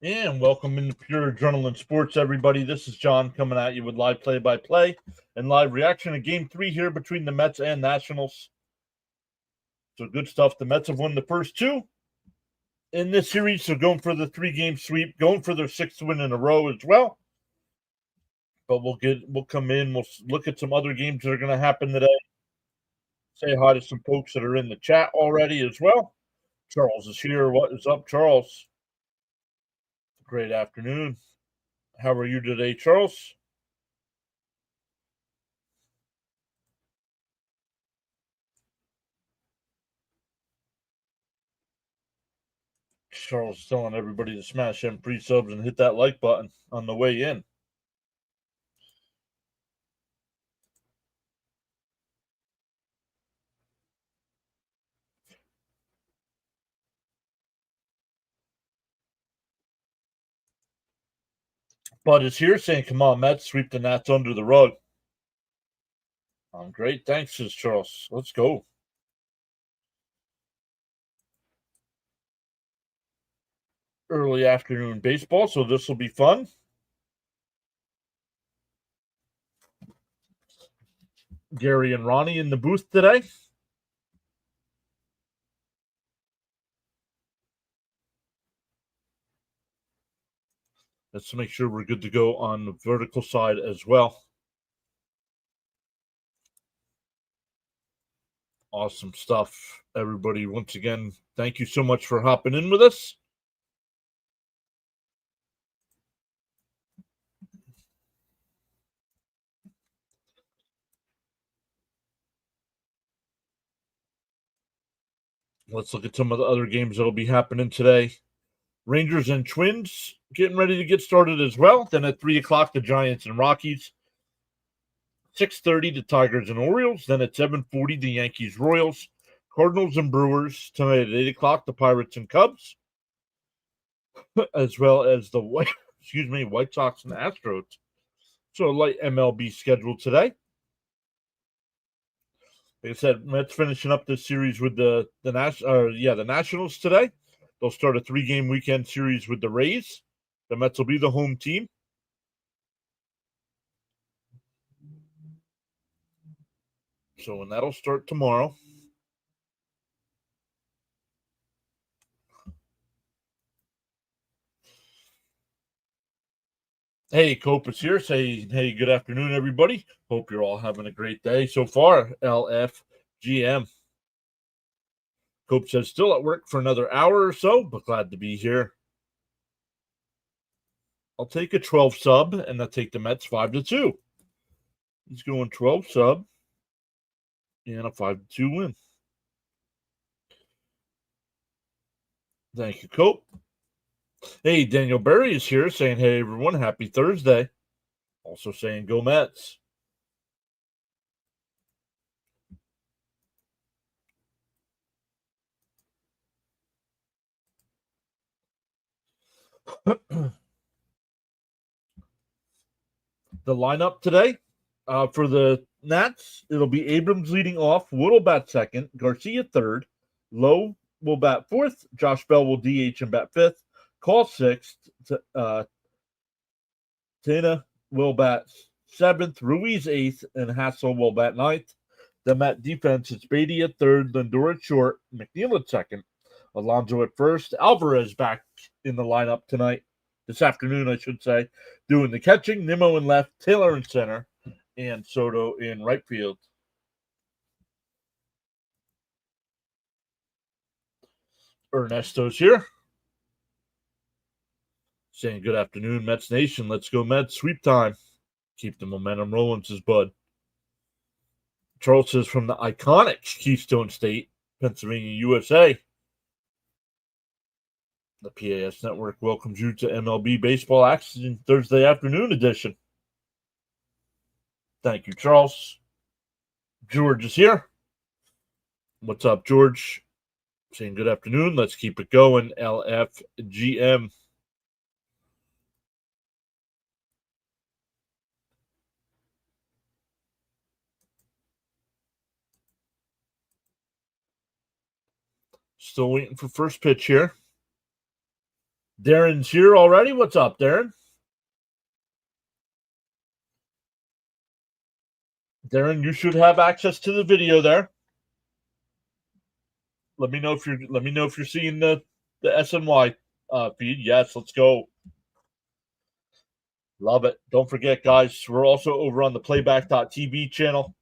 And welcome into Pure Adrenaline Sports, everybody. This is John coming at you with live play-by-play and live reaction to Game 3 here between the Mets and Nationals. So good stuff. The Mets have won the first two in this series, so going for the three-game sweep, going for their sixth win in a row as well. But we'll come in, we'll look at some other games that are going to happen today. Say hi to some folks that are in the chat already as well. Charles is here. What is up, Charles? Great afternoon. How are you today, Charles? Charles is telling everybody to smash them free subs and hit that like button on the way in. Bud is here saying, come on, Mets, sweep the Nats under the rug. I'm great. Thanks, says Charles. Let's go. Early afternoon baseball, so this will be fun. Gary and Ronnie in the booth today. Let's make sure we're good to go on the vertical side as well. Awesome stuff, everybody. Once again, thank you so much for hopping in with us. Let's look at some of the other games that'll be happening today. Rangers and Twins getting ready to get started as well. Then at 3 o'clock, the Giants and Rockies. 6:30, the Tigers and Orioles. Then at 7:40, the Yankees, Royals. Cardinals and Brewers. Tonight at 8 o'clock, the Pirates and Cubs. As well as the White Sox and Astros. So a light MLB schedule today. Like I said, Mets finishing up this series with the Nationals today. They'll start a 3-game weekend series with the Rays. The Mets will be the home team. So, and that'll start tomorrow. Hey, Cope is here. Say, hey, good afternoon, everybody. Hope you're all having a great day so far. LFGM. Cope says, still at work for another hour or so, but glad to be here. I'll take a 12 sub, and I'll take the Mets 5-2. He's going 12 sub and a 5-2 win. Thank you, Cope. Hey, Daniel Berry is here saying, hey, everyone, happy Thursday. Also saying, go Mets. The lineup today for the Nats, it'll be Abrams leading off, Wood will bat second, Garcia third, Lowe will bat fourth, Josh Bell will DH and bat fifth, Call sixth, Tena will bat seventh, Ruiz eighth, and Hassel will bat ninth. The Met defense is Beatty at third, Lindor at short, McNeil at second, Alonso at first, Alvarez back in the lineup tonight, this afternoon, I should say, doing the catching, Nimmo in left, Taylor in center, and Soto in right field. Ernesto's here. Saying good afternoon, Mets Nation. Let's go Mets. Sweep time. Keep the momentum rolling, says Bud. Charles says from the iconic Keystone State, Pennsylvania, USA. The PAS Network welcomes you to MLB Baseball Action Thursday afternoon edition. Thank you, Charles. George is here. What's up, George? Saying good afternoon. Let's keep it going. LFGM. Still waiting for first pitch here. Darren's here already. What's up, Darren? Darren, you should have access to the video there. Let me know if you're seeing the SNY feed. Yes, let's go. Love it. Don't forget, guys, we're also over on the playback.tv channel.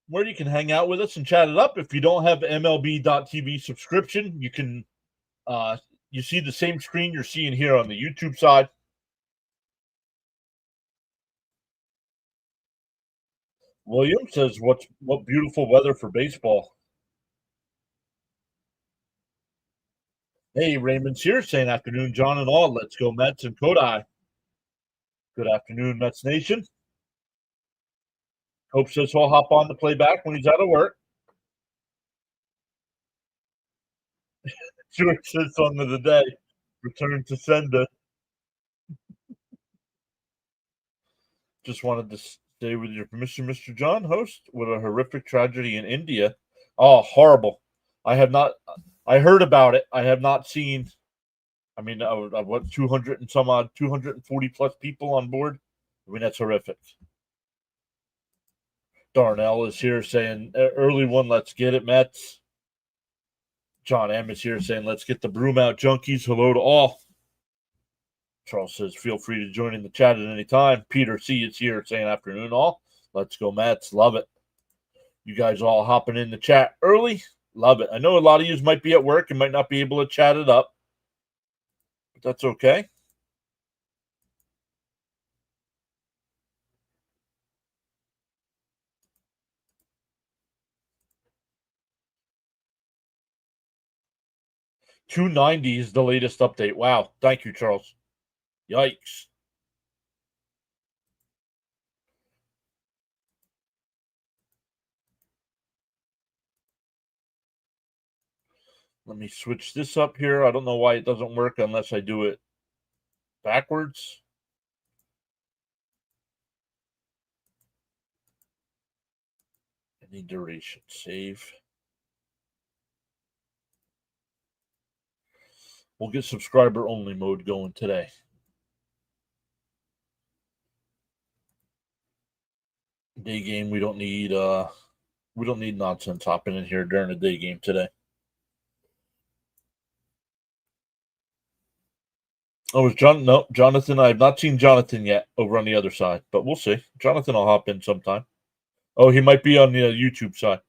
Where you can hang out with us and chat it up. If you don't have MLB.tv subscription, you can you see the same screen you're seeing here on the YouTube side. William says, what beautiful weather for baseball. Hey, Raymond's here saying afternoon, John and all. Let's go Mets and Kodai. Good afternoon, Mets Nation. Hope says he'll hop on the playback when he's out of work. George says song of the day. Return to sender. Just wanted to stay with your permission, Mr. John, host, with a horrific tragedy in India. Oh, horrible. I heard about it. I have not seen. I mean, what 200 and some odd, 240 plus people on board. I mean, that's horrific. Darnell is here saying, early one, let's get it, Mets. John M is here saying, let's get the broom out, junkies. Hello to all. Charles says, feel free to join in the chat at any time. Peter C is here saying, afternoon, all. Let's go, Mets. Love it. You guys all hopping in the chat early. Love it. I know a lot of you might be at work and might not be able to chat it up, but that's okay. $290 is the latest update. Wow. Thank you, Charles. Yikes. Let me switch this up here. I don't know why it doesn't work unless I do it backwards. Any duration. Save. We'll get subscriber only mode going today. Day game, we don't need nonsense hopping in here during the day game today. Oh, is Jonathan? I have not seen Jonathan yet over on the other side, but we'll see. Jonathan will hop in sometime. Oh, he might be on the YouTube side.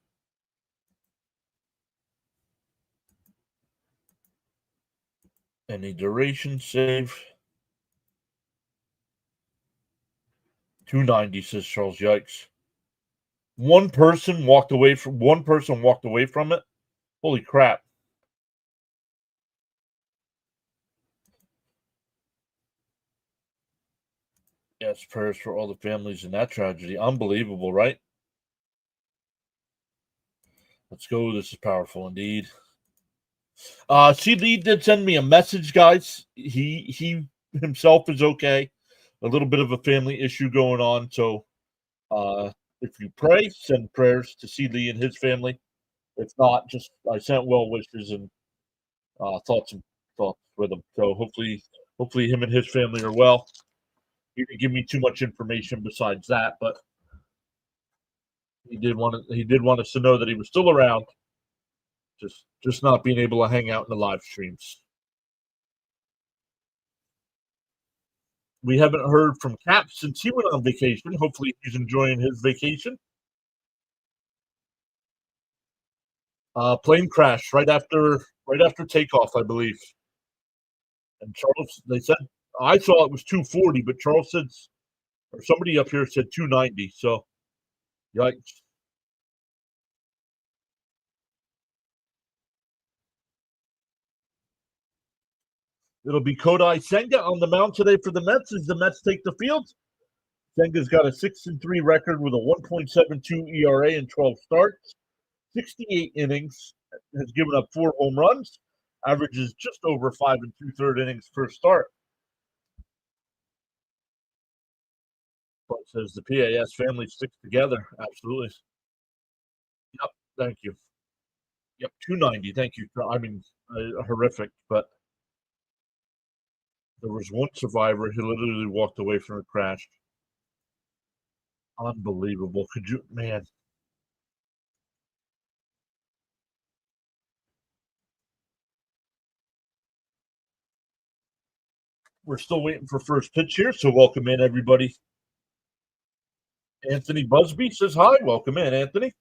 Any duration save. 290 says Charles. Yikes. One person walked away from it. Holy crap. Yes, prayers for all the families in that tragedy. Unbelievable, right? Let's go. This is powerful indeed. CD did send me a message, guys. He himself is okay. A little bit of a family issue going on. So if you pray, send prayers to CD and his family. If not, just I sent well wishes and thoughts with him. So hopefully him and his family are well. He didn't give me too much information besides that, but he did want us to know that he was still around. Just not being able to hang out in the live streams. We haven't heard from Cap since he went on vacation. Hopefully he's enjoying his vacation. Plane crash right after takeoff, I believe. And Charles, they said I saw it was 240, but Charles said, or somebody up here said 290. So, yikes. It'll be Kodai Senga on the mound today for the Mets as the Mets take the field. Senga's got a 6-3 record with a 1.72 ERA in 12 starts, 68 innings, has given up 4 home runs, averages just over 5 2/3 innings per start. But says the PAS family sticks together. Absolutely. Yep. Thank you. Yep, 290. Thank you. I mean, horrific, but there was one survivor who literally walked away from a crash. Unbelievable. Could you, man? We're still waiting for first pitch here, so welcome in everybody. Anthony Busby says hi. Welcome in, Anthony.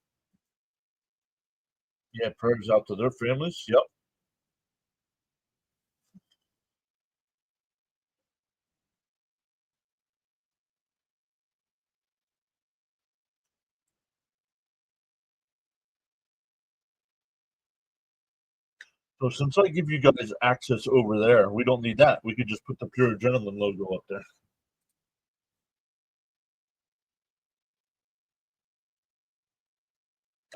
Yeah, prayers out to their families. Yep. So since I give you guys access over there, we don't need that. We could just put the Pure Adrenaline logo up there.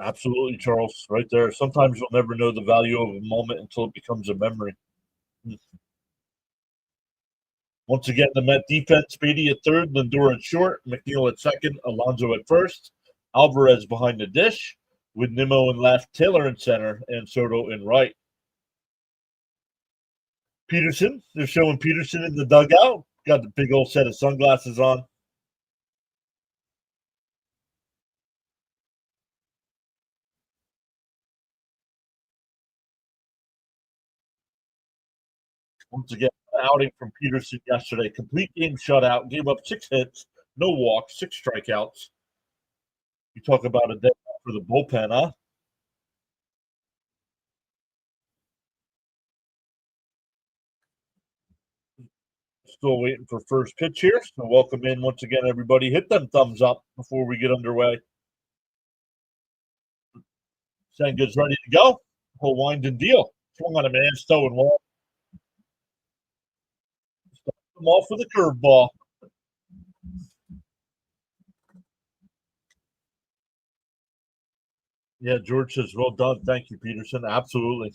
Absolutely, Charles. Right there. Sometimes you'll never know the value of a moment until it becomes a memory. Once again, the Met defense, Beatty at third, Lindor at short, McNeil at second, Alonso at first, Alvarez behind the dish, with Nimmo in left, Taylor in center, and Soto in right. Peterson, they're showing Peterson in the dugout. Got the big old set of sunglasses on. Once again, outing from Peterson yesterday. Complete game shutout. Gave up 6 hits, no walks, 6 strikeouts. You talk about a day for the bullpen, huh? Still waiting for first pitch here. So welcome in once again, everybody. Hit them thumbs up before we get underway. Senga's ready to go. Whole wind and deal. Swung on a man's toe and wall. Started him off with a curveball. Yeah, George says, well done. Thank you, Peterson. Absolutely.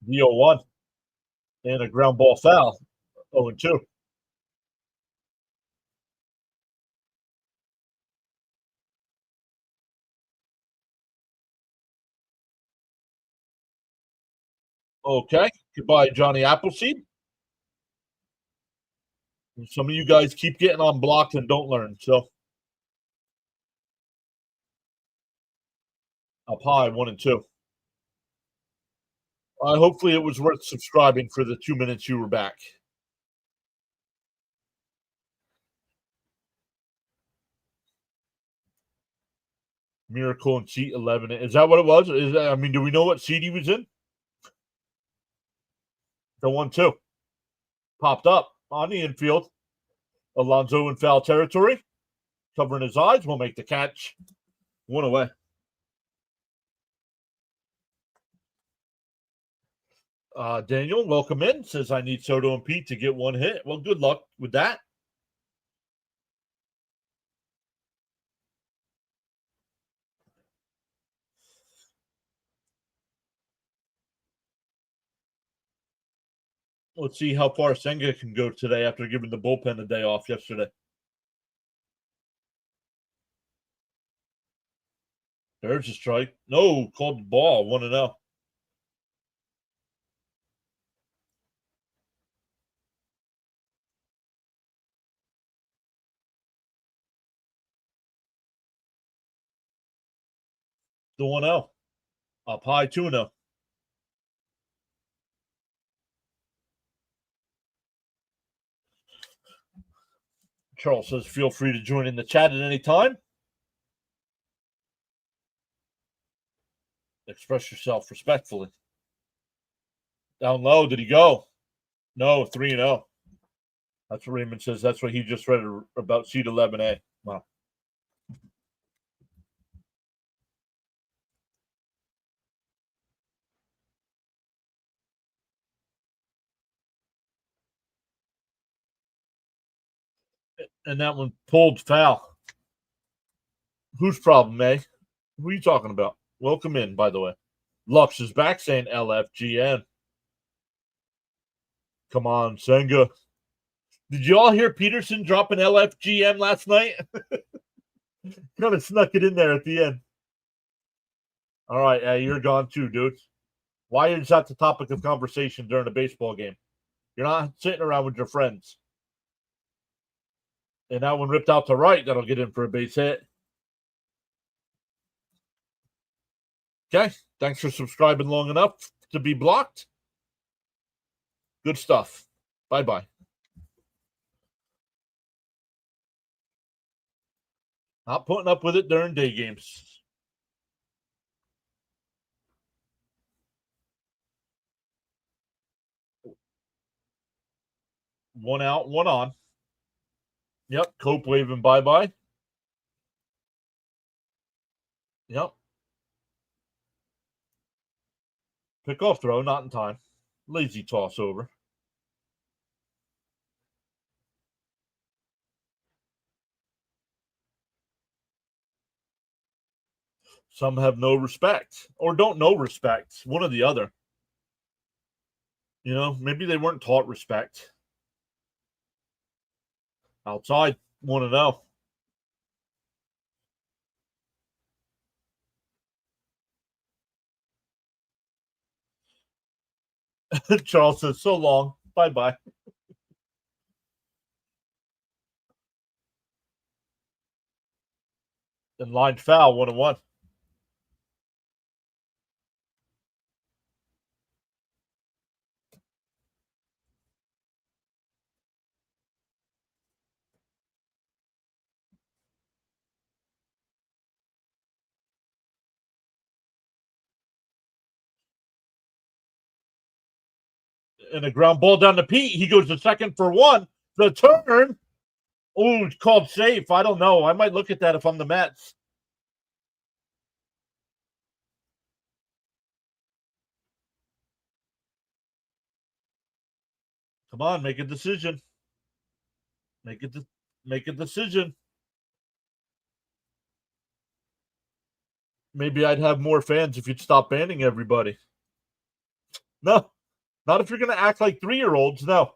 The 0-1 and a ground ball foul. 0-2. Okay. Goodbye, Johnny Appleseed. Some of you guys keep getting on blocks and don't learn. So up high, 1-2. Hopefully it was worth subscribing for the 2 minutes you were back. Miracle in seat 11. Is that what it was? Do we know what seat he was in? The 1-2. Popped up on the infield. Alonso in foul territory. Covering his eyes. Will make the catch. 1 away. Daniel, welcome in. Says I need Soto and Pete to get 1 hit. Well, good luck with that. Let's see how far Senga can go today after giving the bullpen a day off yesterday. There's a strike. No, called the ball. 1-0. The 1-0. Up high, 2-0. Charles says, feel free to join in the chat at any time. Express yourself respectfully. Down low, did he go? No, 3-0. That's what Raymond says. That's what he just read about seat 11A. Wow. And that one pulled foul. Whose problem, eh? Who are you talking about? Welcome in, by the way. Lux is back saying LFGN. Come on, Senga. Did you all hear Peterson dropping LFGM last night? Kind of snuck it in there at the end. All right, you're gone too, dude. Why is that the topic of conversation during a baseball game? You're not sitting around with your friends. And that one ripped out to right. That'll get in for a base hit. Okay. Thanks for subscribing long enough to be blocked. Good stuff. Bye-bye. Not putting up with it during day games. One out, one on. Yep. Cope waving bye-bye. Yep. Pickoff throw, not in time. Lazy toss over. Some have no respect or don't know respect. One or the other. You know, maybe they weren't taught respect. Outside, 1-0. Charles says, so long. Bye-bye. And line foul, 1-1. And a ground ball down to Pete. He goes to second for one. The turn. Oh, called safe. I don't know. I might look at that if I'm the Mets. Come on, make a decision. Make a decision. Maybe I'd have more fans if you'd stop banning everybody. No, not if you're going to act like 3-year-olds. No.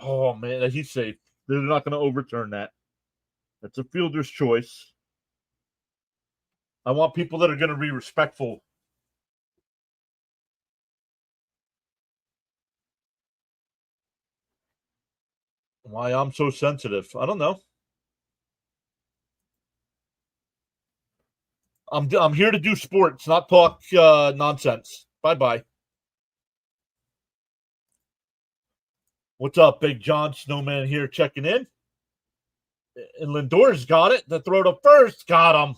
Oh, man, he's safe. They're not going to overturn that. That's a fielder's choice. I want people that are going to be respectful. Why I'm so sensitive? I don't know. I'm here to do sports, not talk nonsense. Bye-bye. What's up, Big John? Snowman here checking in. And Lindor's got it. The throw to first. Got him.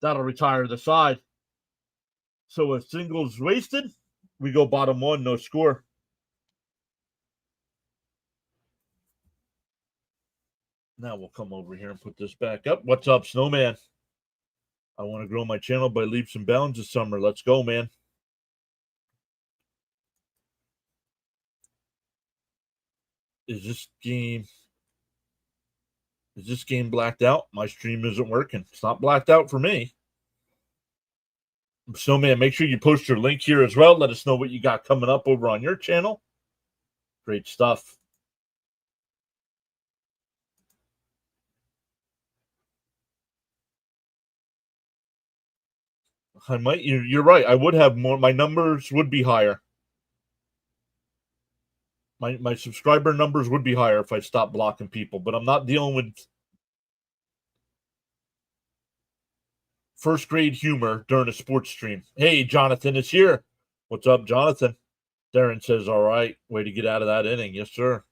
That'll retire the side. So if single's wasted, we go bottom one, no score. Now we'll come over here and put this back up. What's up, Snowman? I want to grow my channel by leaps and bounds this summer. Let's go, man. Is this game blacked out? My stream isn't working. It's not blacked out for me. Snowman, make sure you post your link here as well. Let us know what you got coming up over on your channel. Great stuff. I might. You're right. I would have more. My numbers would be higher. My subscriber numbers would be higher if I stopped blocking people, but I'm not dealing with first grade humor during a sports stream. Hey, Jonathan is here. What's up, Jonathan? Darren says, all right, way to get out of that inning. Yes, sir.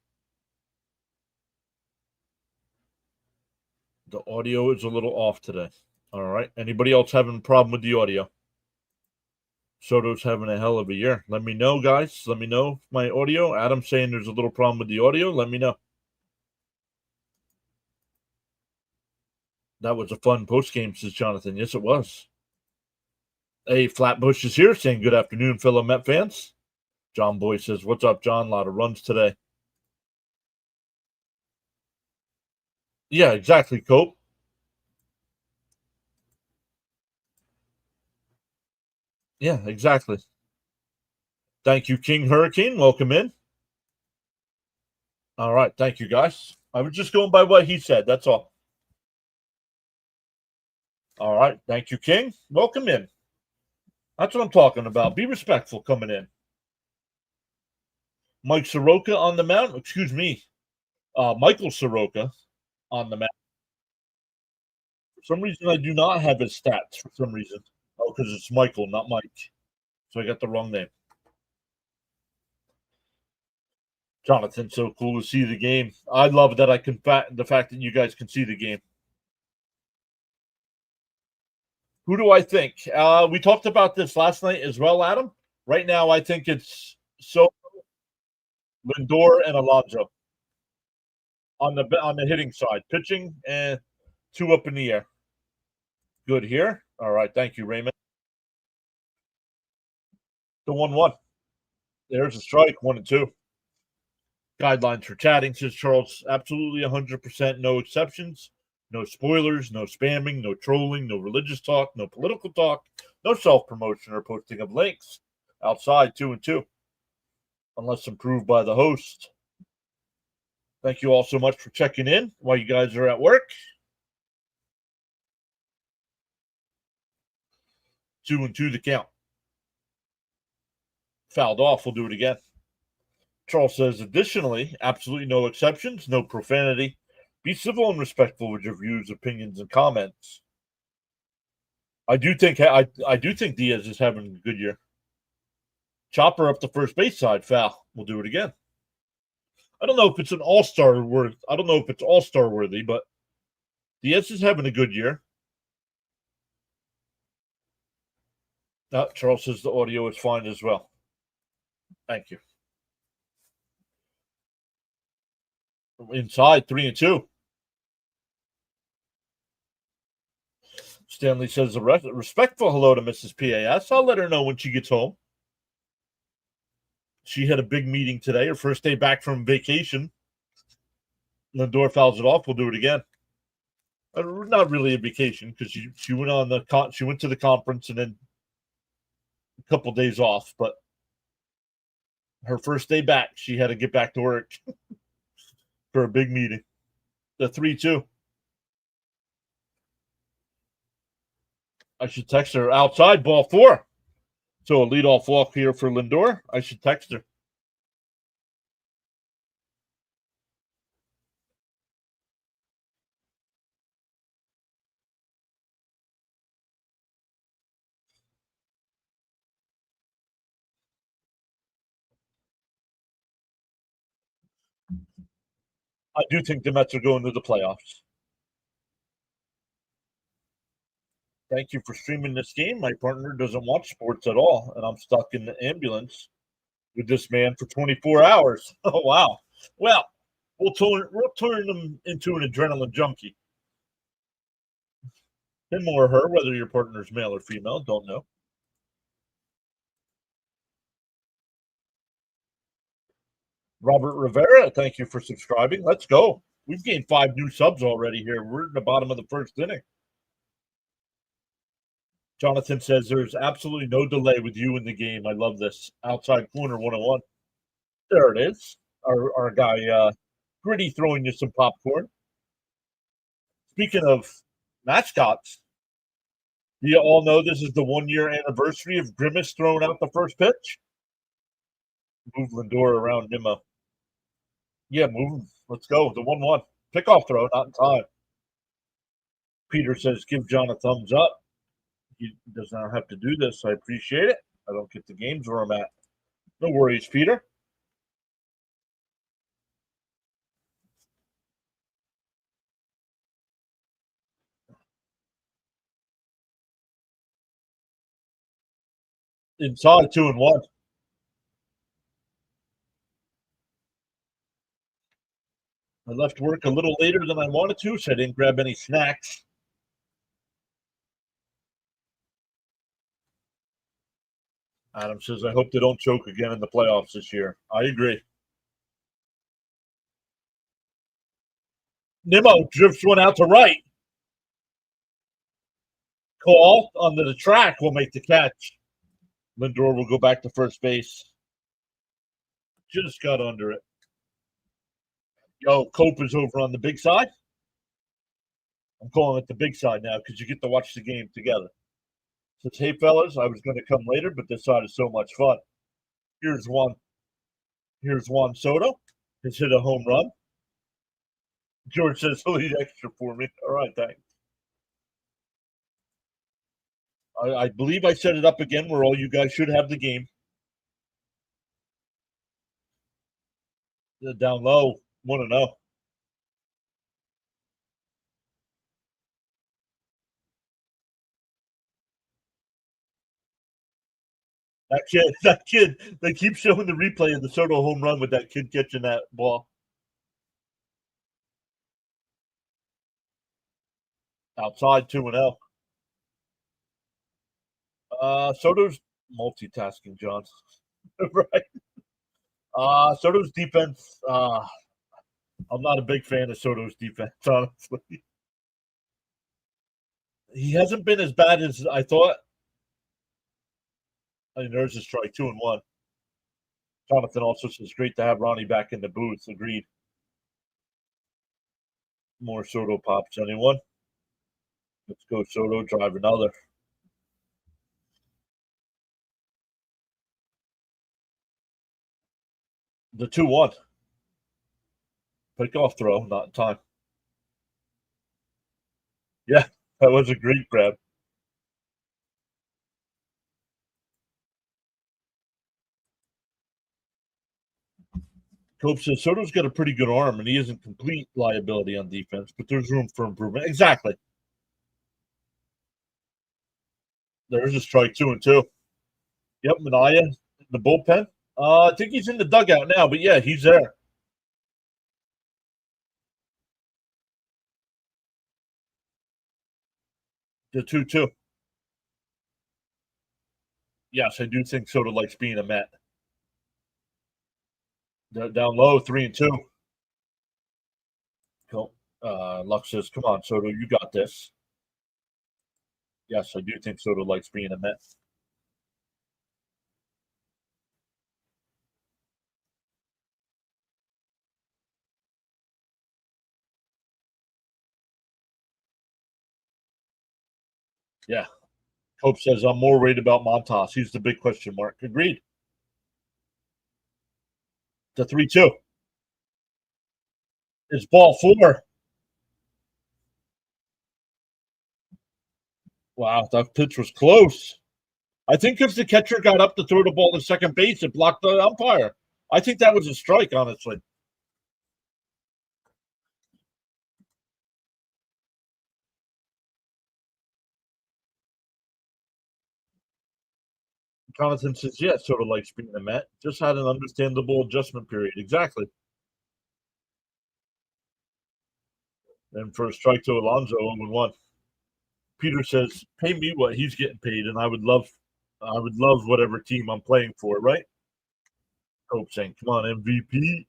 The audio is a little off today. All right. Anybody else having a problem with the audio? Soto's having a hell of a year. Let me know, guys. Let me know my audio. Adam's saying there's a little problem with the audio. Let me know. That was a fun post game, says Jonathan. Yes, it was. Hey, Flatbush is here saying good afternoon, fellow Met fans. John Boy says, what's up, John? A lot of runs today. Yeah, exactly, Cope. Yeah, exactly. Thank you, King Hurricane. Welcome in. All right. Thank you, guys. I was just going by what he said. That's all. All right. Thank you, King. Welcome in. That's what I'm talking about. Be respectful coming in. Mike Soroka on the mound. Excuse me. Michael Soroka on the mound. For some reason, I do not have his stats for some reason. Oh, because it's Michael, not Mike. So I got the wrong name. Jonathan, so cool to see the game. I love that the fact that you guys can see the game. Who do I think? We talked about this last night as well, Adam. Right now, I think it's Lindor and Alonso on the hitting side, pitching and two up in the air. Good here. All right, thank you, Raymond. The 1-1. There's a strike, 1-2. Guidelines for chatting, says Charles. Absolutely 100%, no exceptions. No spoilers, no spamming, no trolling, no religious talk, no political talk, no self-promotion or posting of links. Outside, 2-2. Unless approved by the host. Thank you all so much for checking in while you guys are at work. 2-2 the count. Fouled off. We'll do it again. Charles says, additionally, absolutely no exceptions, no profanity. Be civil and respectful with your views, opinions, and comments. I do think Diaz is having a good year. Chopper up the first base side, foul. We'll do it again. I don't know if it's an all-star worth. I don't know if it's all-star worthy, but Diaz is having a good year. Charles says the audio is fine as well. Thank you. Inside, 3-2. Stanley says a respectful hello to Mrs. PAS. I'll let her know when she gets home. She had a big meeting today, her first day back from vacation. Lindor fouls it off. We'll do it again. Not really a vacation because she went to the conference and then a couple of days off. But her first day back, she had to get back to work for a big meeting. The 3-2. I should text her outside, ball 4. So a leadoff walk here for Lindor. I should text her. I do think the Mets are going to the playoffs. Thank you for streaming this game. My partner doesn't watch sports at all, and I'm stuck in the ambulance with this man for 24 hours. Oh, wow. Well, we'll turn them into an adrenaline junkie. Him or her, whether your partner's male or female, don't know. Robert Rivera, thank you for subscribing. Let's go. We've gained 5 new subs already here. We're in the bottom of the first inning. Jonathan says there's absolutely no delay with you in the game. I love this. Outside corner 101. There it is. Our guy Gritty throwing you some popcorn. Speaking of mascots, do you all know this is the 1-year anniversary of Grimace throwing out the first pitch? Move Lindor around Nimmo. Yeah, move him. Let's go. The 1-1. Pickoff throw, not in time. Peter says, give John a thumbs up. He does not have to do this. I appreciate it. I don't get the games where I'm at. No worries, Peter. Inside 2-1. I left work a little later than I wanted to, so I didn't grab any snacks. Adam says, I hope they don't choke again in the playoffs this year. I agree. Nimmo drifts one out to right. Call onto the track will make the catch. Lindor will go back to first base. Just got under it. Yo, Cope is over on the big side. I'm calling it the big side now because you get to watch the game together. Says, hey, fellas, I was going to come later, but this side is so much fun. Here's one. Here's Juan Soto. Has hit a home run. George says he'll eat extra for me. All right, thanks. I believe I set it up again where all you guys should have the game. Down low, 1-0. That kid, they keep showing the replay of the Soto home run with that kid catching that ball. Outside 2-0. Soto's multitasking, John. Right. Soto's defense, I'm not a big fan of Soto's defense, honestly. He hasn't been as bad as I thought. I mean, there's a strike, 2-1. Jonathan also says, great to have Ronnie back in the booth. Agreed. More Soto pops. Anyone? Let's go, Soto. Drive another. The 2-1. Pick off throw, not in time. Yeah, that was a great grab. Cope says Soto's got a pretty good arm, and he isn't complete liability on defense, but there's room for improvement. Exactly. There's a strike, 2-2. Yep, McNeil, the bullpen. I think he's in the dugout now, but yeah, he's there. The 2-2. Yes, I do think Soto likes being a Met. Down low, 3-2. Cool. Luck says, come on, Soto, you got this. Yes, I do think Soto likes being a Met. Yeah. Hope says, I'm more worried about Montas. He's the big question mark. Agreed. The 3-2. It's ball 4. Wow, that pitch was close. I think if the catcher got up to throw the ball to second base, it blocked the umpire. I think that was a strike, honestly. Jonathan says, yeah, sort of likes being a Met. Just had an understandable adjustment period. Exactly. And for a strike to Alonso, 0-1. Peter says, pay me what he's getting paid, and I would love whatever team I'm playing for, right? Hope saying, come on, MVP.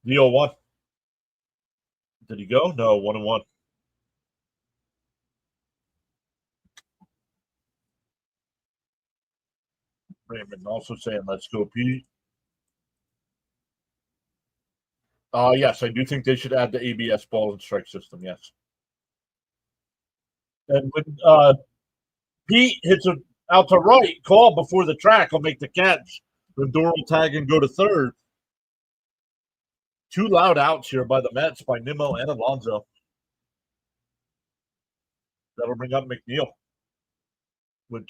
The 0-1. Did he go? No, 1-1. Raymond also saying, let's go, Pete. Yes, I do think they should add the ABS ball and strike system. Yes. And when Pete hits it out to right, call before the track, will make the catch. Lindor will tag and go to third. 2 loud outs here by the Mets by Nimmo and Alonso. That'll bring up McNeil with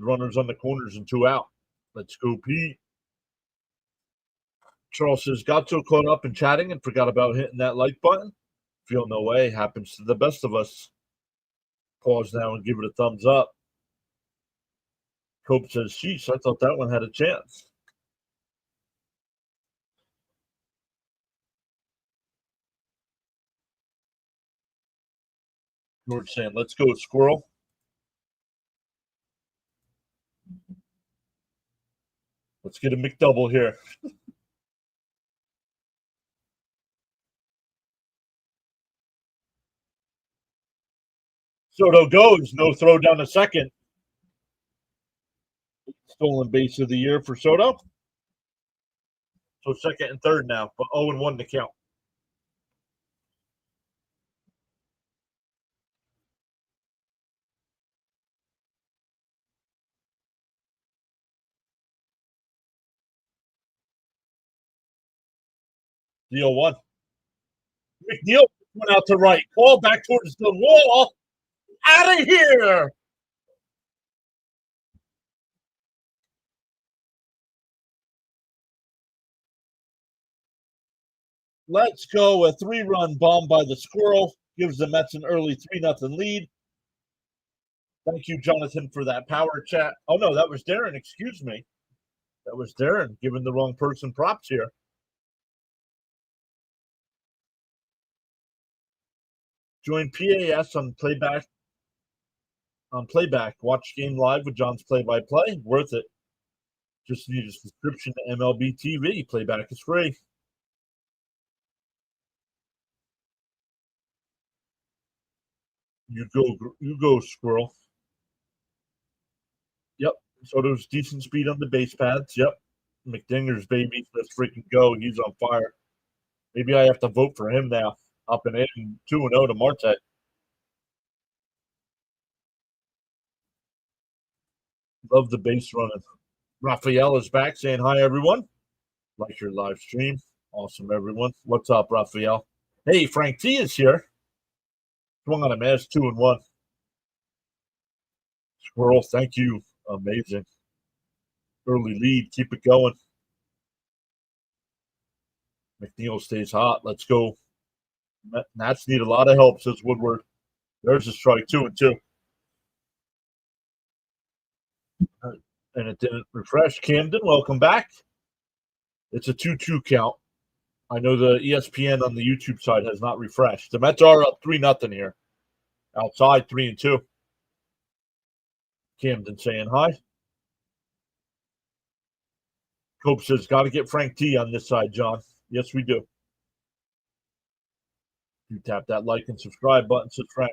runners on the corners and 2 out. Let's go, Pete. Charles says, got so caught up in chatting and forgot about hitting that like button. Feel no way. Happens to the best of us. Pause now and give it a thumbs up. Cope says, sheesh, I thought that one had a chance. George saying, let's go, squirrel. Let's get a McDouble here. Soto goes, no throw down to second. Stolen base of the year for Soto. So second and third now, but 0-1 to count. The 0-1. McNeil went out to right. Call back towards the wall. Out of here. Let's go. A 3-run bomb by the Squirrel gives the Mets an early 3-0 lead. Thank you, Jonathan, for that power chat. Oh, no, that was Darren. Excuse me. That was Darren giving the wrong person props here. Join PAS on playback. Watch game live with John's play-by-play. Worth it. Just need a subscription to MLB TV. Playback is free. You go, Squirrel. Yep. So there's decent speed on the base paths. Yep. McDinger's baby. Let's freaking go. He's on fire. Maybe I have to vote for him now. Up and in 2-0 to Marte. Love the base running. Raphael is back saying hi, everyone. Like your live stream. Awesome, everyone. What's up, Raphael? Hey, Frank T is here. Swung on a mass 2-1. Squirrel, thank you. Amazing. Early lead. Keep it going. McNeil stays hot. Let's go. Nats need a lot of help, says Woodward. There's a strike, 2-2. And it didn't refresh. Camden, welcome back. It's a 2-2 count. I know the ESPN on the YouTube side has not refreshed. The Mets are up 3-0 here. Outside 3-2. Camden saying hi. Cope says, got to get Frank T on this side, John. Yes, we do. You tap that like and subscribe button, says Frank.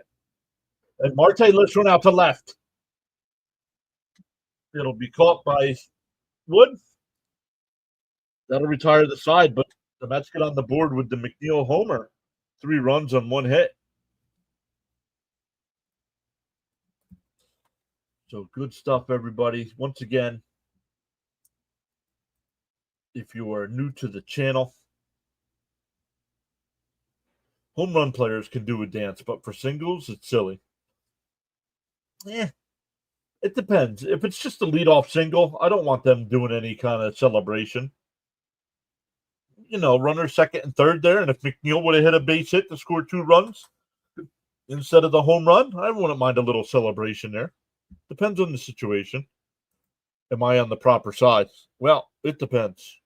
And Marte lifts one out to left. It'll be caught by Wood. That'll retire the side, but the Mets get on the board with the McNeil homer. 3 runs on 1 hit. So good stuff, everybody. Once again, if you are new to the channel, home run players can do a dance, but for singles, it's silly. It depends. If it's just a leadoff single, I don't want them doing any kind of celebration. You know, runner second and third there, and if McNeil would have hit a base hit to score 2 runs instead of the home run, I wouldn't mind a little celebration there. Depends on the situation. Am I on the proper side? Well, it depends.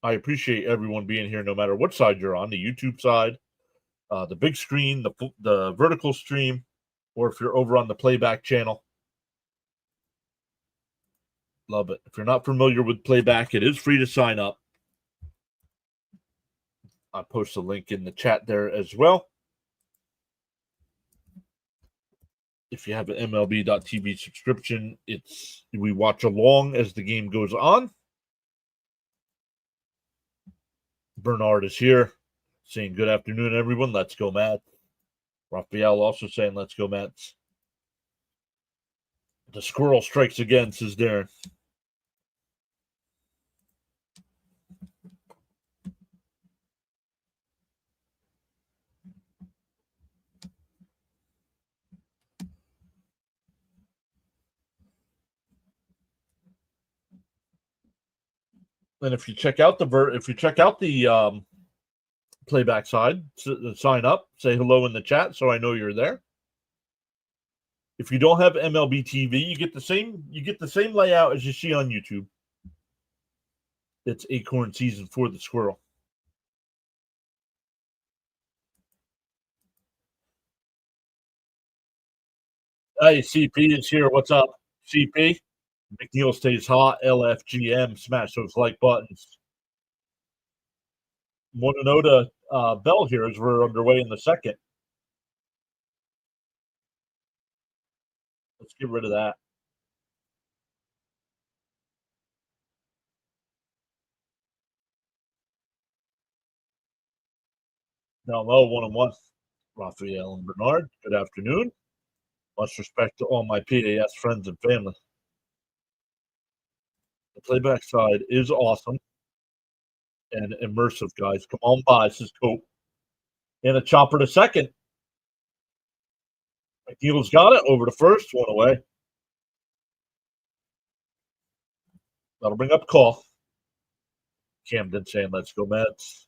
I appreciate everyone being here no matter what side you're on, the YouTube side, the big screen, the vertical stream, or if you're over on the playback channel. Love it. If you're not familiar with playback, it is free to sign up. I post a link in the chat there as well. If you have an MLB.TV subscription, we watch along as the game goes on. Bernard is here saying good afternoon, everyone. Let's go, Matt. Raphael also saying let's go, Mets. The Squirrel strikes again, says Darren. And if you check out the playback side, sign up, say hello in the chat, so I know you're there. If you don't have MLB TV, you get the same layout as you see on YouTube. It's Acorn season for the Squirrel. Hey, CP is here. What's up, CP? McNeil stays hot. LFGM. Smash those like buttons. 1-0 to Bell here as we're underway in the second. Let's get rid of that. Now low 1-1. Raphael and Bernard. Good afternoon. Much respect to all my PAS friends and family. The playback side is awesome. and immersive, guys. Come on by, says Cope. And a chopper to second. McNeil's got it over to first, one away. That'll bring up call. Camden saying, let's go, Mets.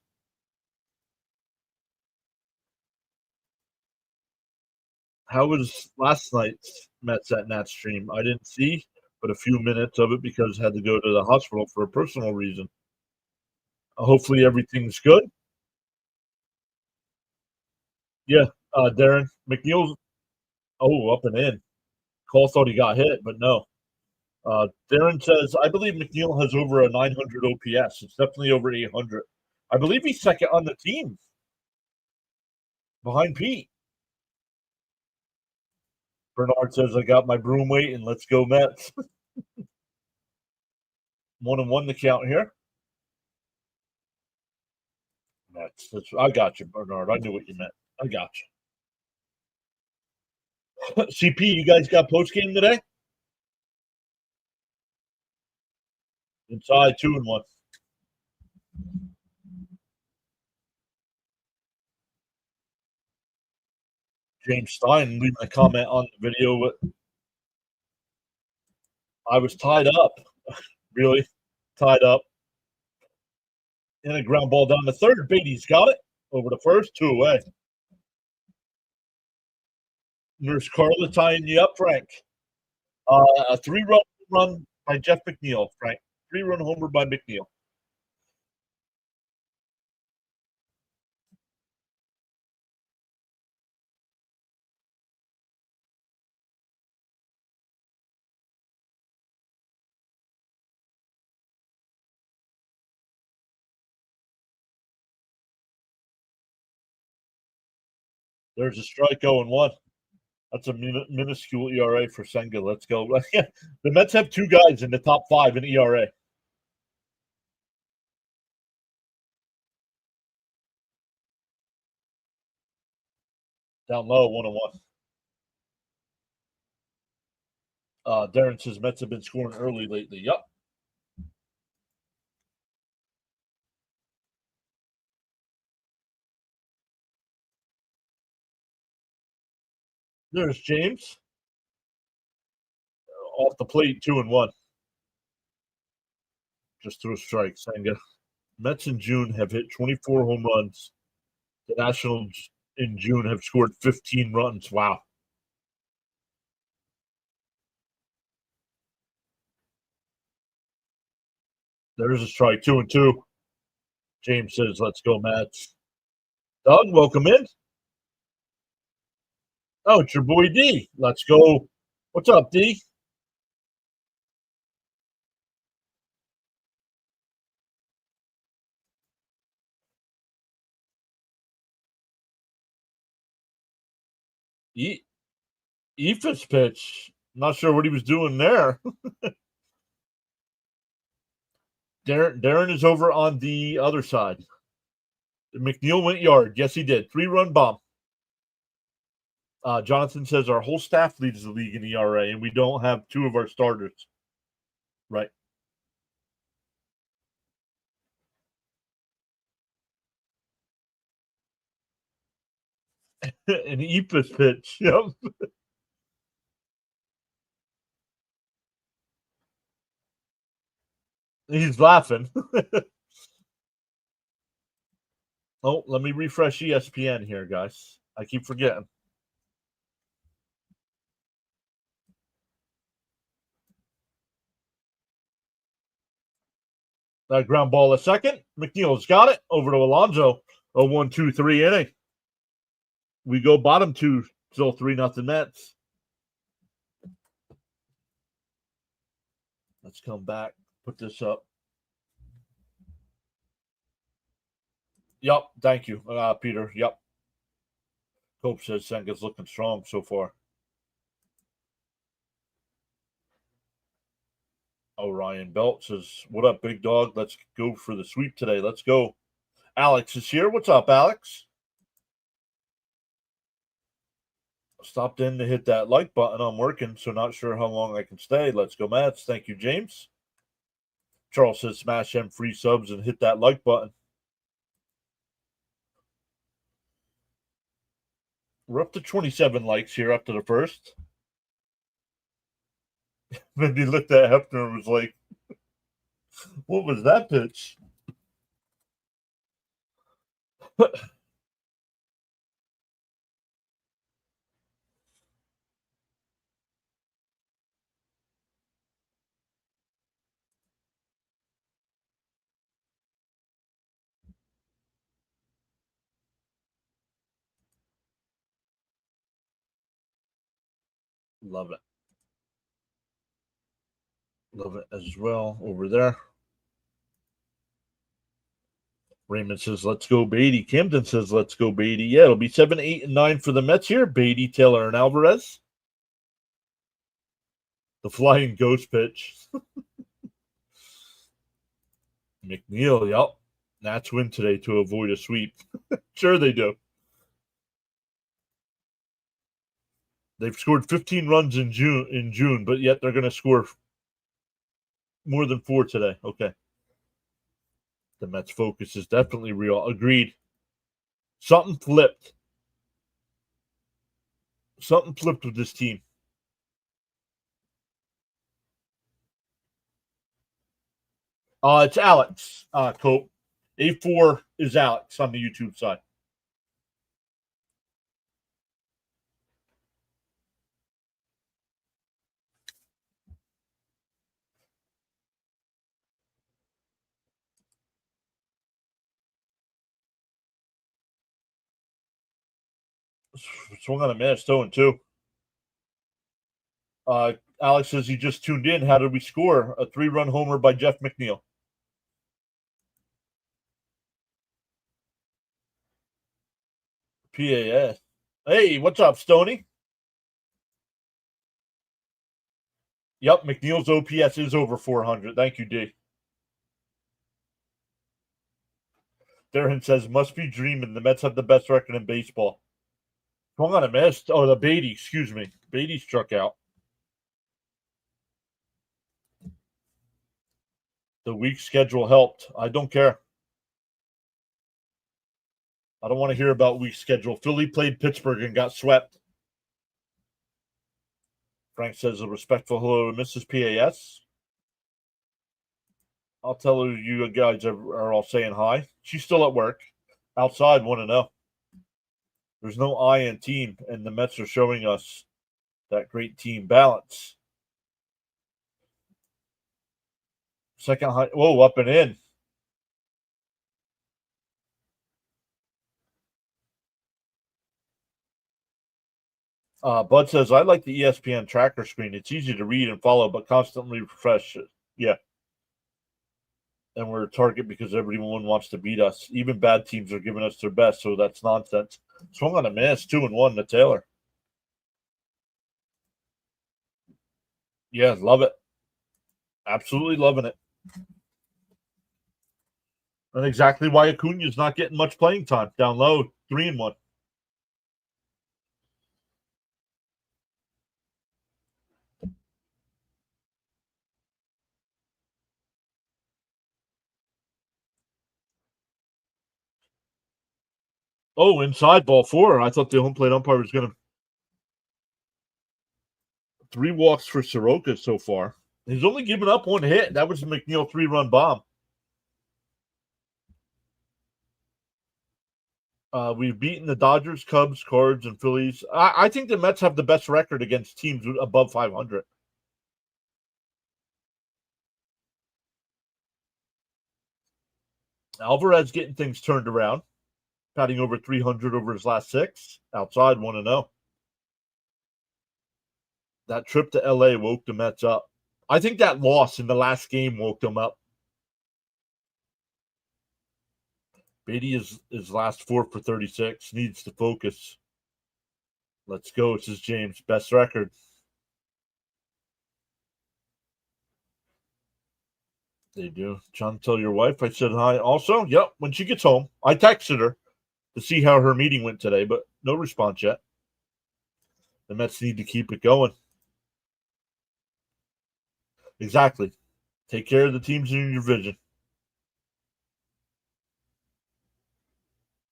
How was last night's Mets at Nat stream? I didn't see, but a few minutes of it because I had to go to the hospital for a personal reason. Hopefully everything's good. Yeah, Darren McNeil. Oh, up and in. Cole thought he got hit, but no. Darren says, I believe McNeil has over a 900 OPS. It's definitely over 800. I believe he's second on the team behind Pete. Bernard says, I got my broom waiting. Let's go, Mets. 1-1 the count here. Mets. I got you, Bernard. I knew what you meant. I got you. CP, you guys got post game today? Inside 2-1. James Stein leaving a comment on the video. I was tied up. Really? Tied up. And a ground ball down the third. Beatty's got it. Over the first, 2 away. Nurse Carla tying you up, Frank. A 3-run run by Jeff McNeil, Frank. 3-run homer by McNeil. There's a strike 0-1. That's a minuscule ERA for Senga. Let's go. The Mets have 2 guys in the top 5 in ERA. Down low, 1-1. Darren says Mets have been scoring early lately. Yep. There's James. Off the plate, 2-1. Just threw a strike, Senga. Mets in June have hit 24 home runs. The Nationals in June have scored 15 runs. Wow. There's a strike, 2-2. James says, let's go, Mets. Doug, welcome in. Oh, it's your boy D. Let's go. What's up, D? Ephus pitch. Not sure what he was doing there. Darren is over on the other side. McNeil went yard. Yes, he did. 3-run bomb. Jonathan says our whole staff leads the league in ERA, and we don't have 2 of our starters. Right. An Ephus pitch. Yep. He's laughing. Oh, let me refresh ESPN here, guys. I keep forgetting. That ground ball a second. McNeil's got it. Over to Alonso. A 1-2-3 inning. We go bottom 2, still 3-0 Mets. Let's come back. Put this up. Yep. Thank you, Peter. Yep. Cope says Senga's looking strong so far. Orion Belt says, what up, big dog? Let's go for the sweep today. Let's go. Alex is here. What's up, Alex? Stopped in to hit that like button. I'm working, so not sure how long I can stay. Let's go, Mets. Thank you, James. Charles says, smash them free subs and hit that like button. We're up to 27 likes here after the first. Then he looked at Hefner and was like, what was that pitch? Love it. Love it as well over there. Raymond says, let's go, Beatty. Camden says, let's go, Beatty. Yeah, it'll be 7, 8, and 9 for the Mets here. Beatty, Taylor, and Alvarez. The flying ghost pitch. McNeil, yep. Nats win today to avoid a sweep. Sure they do. They've scored 15 runs in June, but yet they're going to score more than 4 today. Okay. The Mets focus is definitely real. Agreed. Something flipped. Something flipped with this team. It's Alex Cope. A4 is Alex on the YouTube side. Swung on a miss, 2-2. Alex says he just tuned in. How did we score? A 3-run homer by Jeff McNeil. PAS. Hey, what's up, Stoney? Yep, McNeil's OPS is over 400. Thank you, D. Darren says, must be dreaming. The Mets have the best record in baseball. Swung on a miss. Oh, the Beatty, excuse me. Beatty struck out. The weak schedule helped. I don't care. I don't want to hear about weak schedule. Philly played Pittsburgh and got swept. Frank says a respectful hello to Mrs. PAS. I'll tell her you guys are all saying hi. She's still at work. Outside, 1-0. There's no I in team, and the Mets are showing us that great team balance. Second high. Whoa, up and in. Bud says, I like the ESPN tracker screen. It's easy to read and follow, but constantly refresh it. Yeah. And we're a target because everyone wants to beat us. Even bad teams are giving us their best, so that's nonsense. Swung on a miss, 2-1 to Taylor. Yeah, love it. Absolutely loving it. And exactly why Acuna's not getting much playing time. Down low, 3-1. Oh, inside ball 4. I thought the home plate umpire was going to. 3 walks for Soroka so far. He's only given up 1 hit. That was a McNeil 3-run bomb. We've beaten the Dodgers, Cubs, Cards, and Phillies. I think the Mets have the best record against teams above 500. Alvarez getting things turned around, batting over 300 over his last 6. Outside, 1-0. That trip to LA woke the Mets up. I think that loss in the last game woke them up. Beatty is last 4 for 36. Needs to focus. Let's go, says James. Best record. They do. John, tell your wife I said hi. Also, yep, when she gets home, I texted her to see how her meeting went today, but no response yet. The Mets need to keep it going. Exactly. Take care of the teams in your division.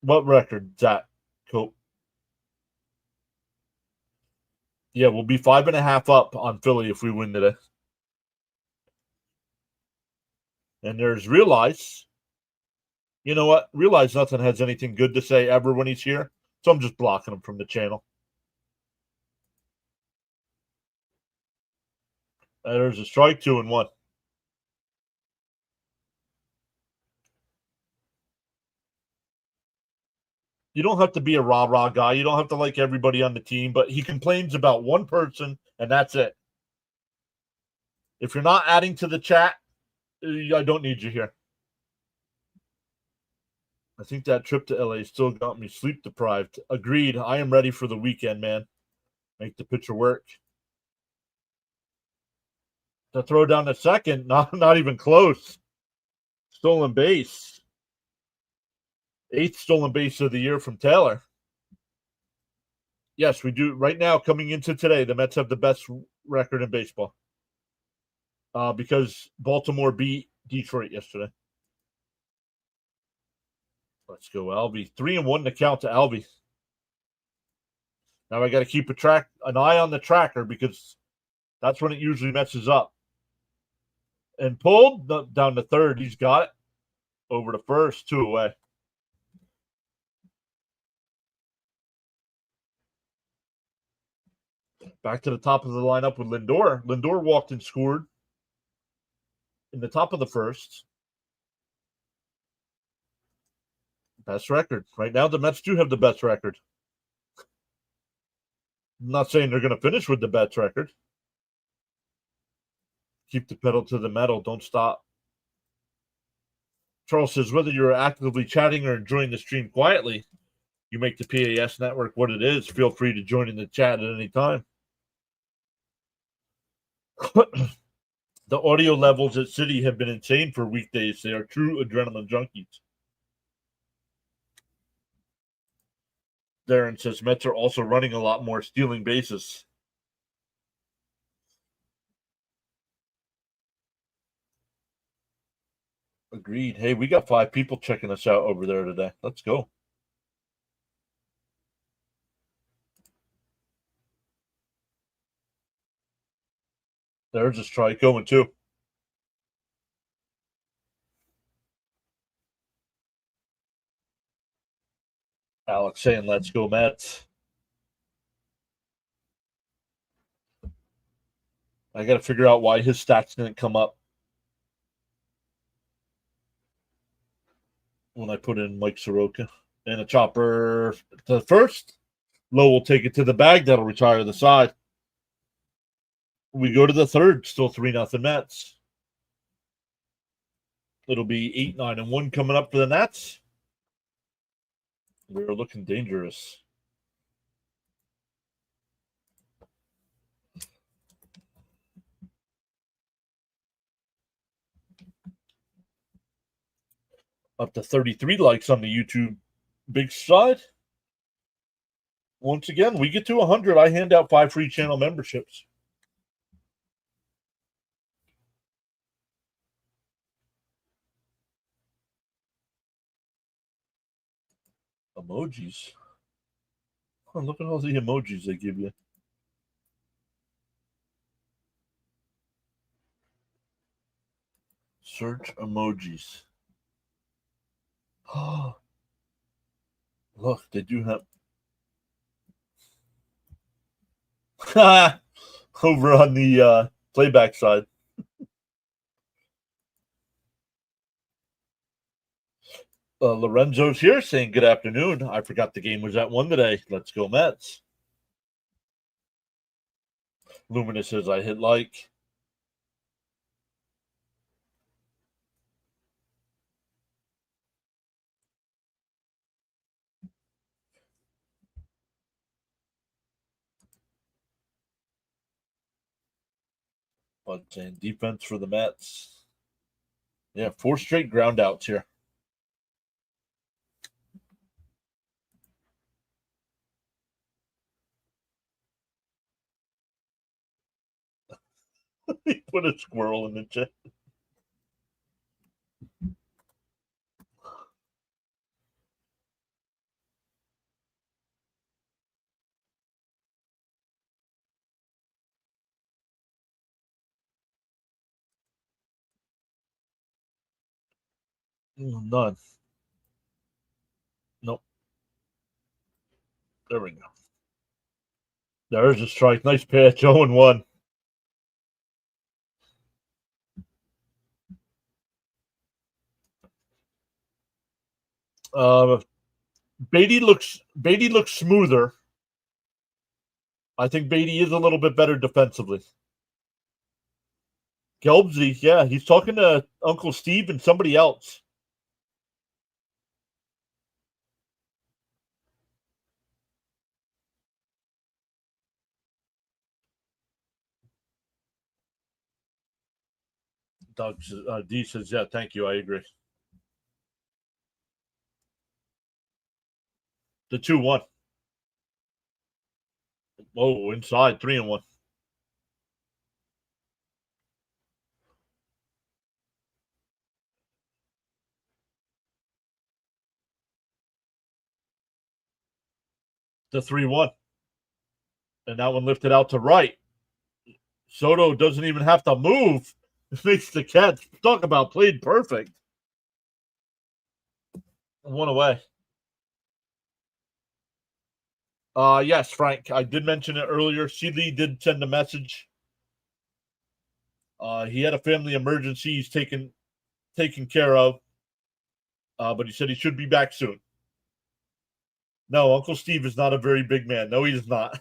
What record, Zach? Cool. Yeah, we'll be 5.5 up on Philly if we win today. And there's Realize. You know what? Realize nothing has anything good to say ever when he's here. So I'm just blocking him from the channel. There's a strike, 2-1. You don't have to be a rah-rah guy. You don't have to like everybody on the team, but he complains about one person, and that's it. If you're not adding to the chat, I don't need you here. I think that trip to LA still got me sleep deprived. Agreed. I am ready for the weekend, man. Make the pitcher work. To throw down the second, not even close. Stolen base. 8th stolen base of the year from Taylor. Yes, we do. Right now, coming into today, the Mets have the best record in baseball. Because Baltimore beat Detroit yesterday. Let's go, Alvy. 3-1 to count to Alvy. Now I got to keep an eye on the tracker because that's when it usually messes up. And pulled down to third. He's got it. Over to first, 2 away. Back to the top of the lineup with Lindor. Lindor walked and scored in the top of the first. Best record. Right now, the Mets do have the best record. I'm not saying they're going to finish with the best record. Keep the pedal to the metal. Don't stop. Charles says, whether you're actively chatting or enjoying the stream quietly, you make the PAS network what it is. Feel free to join in the chat at any time. The audio levels at City have been insane for weekdays. They are true adrenaline junkies. Darren says Mets are also running a lot more stealing bases. Agreed. Hey, we got 5 people checking us out over there today. Let's go. There's a strike going too. Alex saying, let's go, Mets. I got to figure out why his stats didn't come up when I put in Mike Soroka. And a chopper to the first. Lowe will take it to the bag. That'll retire the side. We go to the third. Still 3-0 Mets. It'll be 8, 9, and 1 coming up for the Nats. We're looking dangerous. Up to 33 likes on the YouTube big side. Once again, we get to 100. I hand out 5 free channel memberships. Emojis. Oh, look at all the emojis they give you. Search emojis. Oh, look, they do have. Over on the playback side. Lorenzo's here saying good afternoon. I forgot the game was at 1 today. Let's go Mets. Luminous says I hit like. But defense for the Mets. Yeah, 4 straight ground outs here. He put a squirrel in the chat. None. Nope. There we go. There's a strike. Nice pitch. 0-1. Beatty looks smoother. I think Beatty is a little bit better defensively. Gelbsy, yeah, he's talking to Uncle Steve and somebody else. Doug D says, yeah, thank you. I agree. The 2-1. Oh, inside 3-1. The 3-1. And that one lifted out to right. Soto doesn't even have to move. Makes the catch. Talk about played perfect. 1 away. Yes, Frank. I did mention it earlier. C. Lee did send a message. He had a family emergency he's taken care of. But he said he should be back soon. No, Uncle Steve is not a very big man. No, he is not.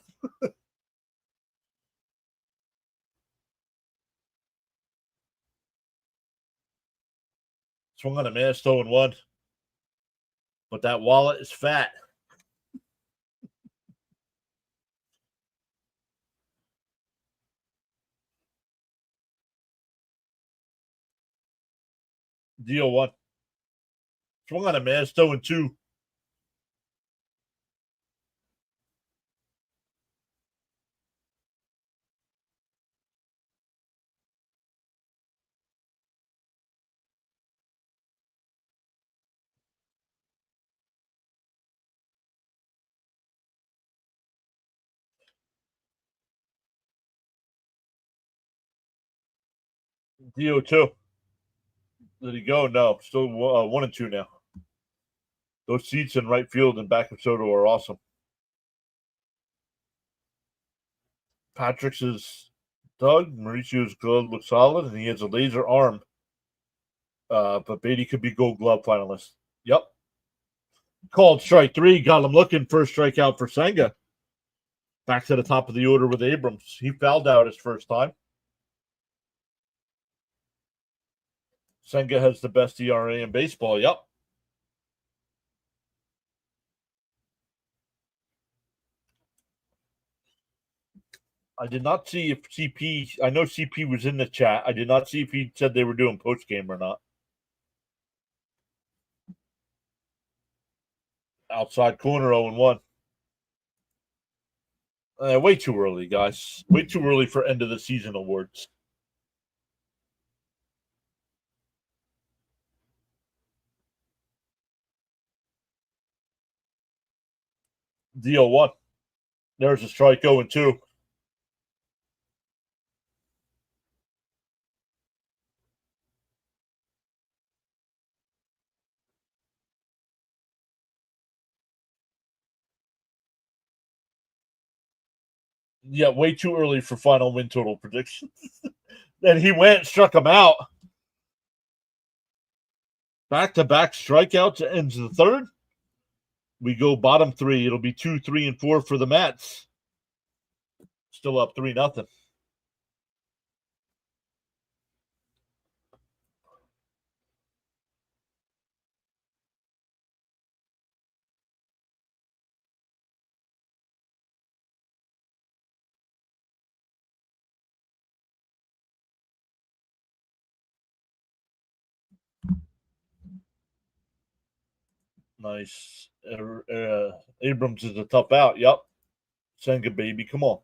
Swung on a man, 0-1. But that wallet is fat. Deal 1. Swung on a man, 0-2. Deal 2. Did he go? No. Still 1-2 now. Those seats in right field and back of Soto are awesome. Patrick's is Doug. Mauricio's glove looks solid, and he has a laser arm. But Beatty could be Gold Glove finalist. Yep. Called strike 3. Got him looking. First strikeout for Senga. Back to the top of the order with Abrams. He fouled out his first time. Senga has the best ERA in baseball. Yep. I did not see if CP. I know CP was in the chat. I did not see if he said they were doing post game or not. Outside corner 0-1. Way too early, guys. Way too early for end of the season awards. Deal 1. There's a strike 0-2. Yeah, way too early for final win total predictions. Then he went and struck him out. Back-to-back strikeouts ends the third. We go bottom 3. It'll be 2, 3, and 4 for the Mets. Still up 3-0. Nice. Abrams is a tough out. Yep. Senga, baby. Come on.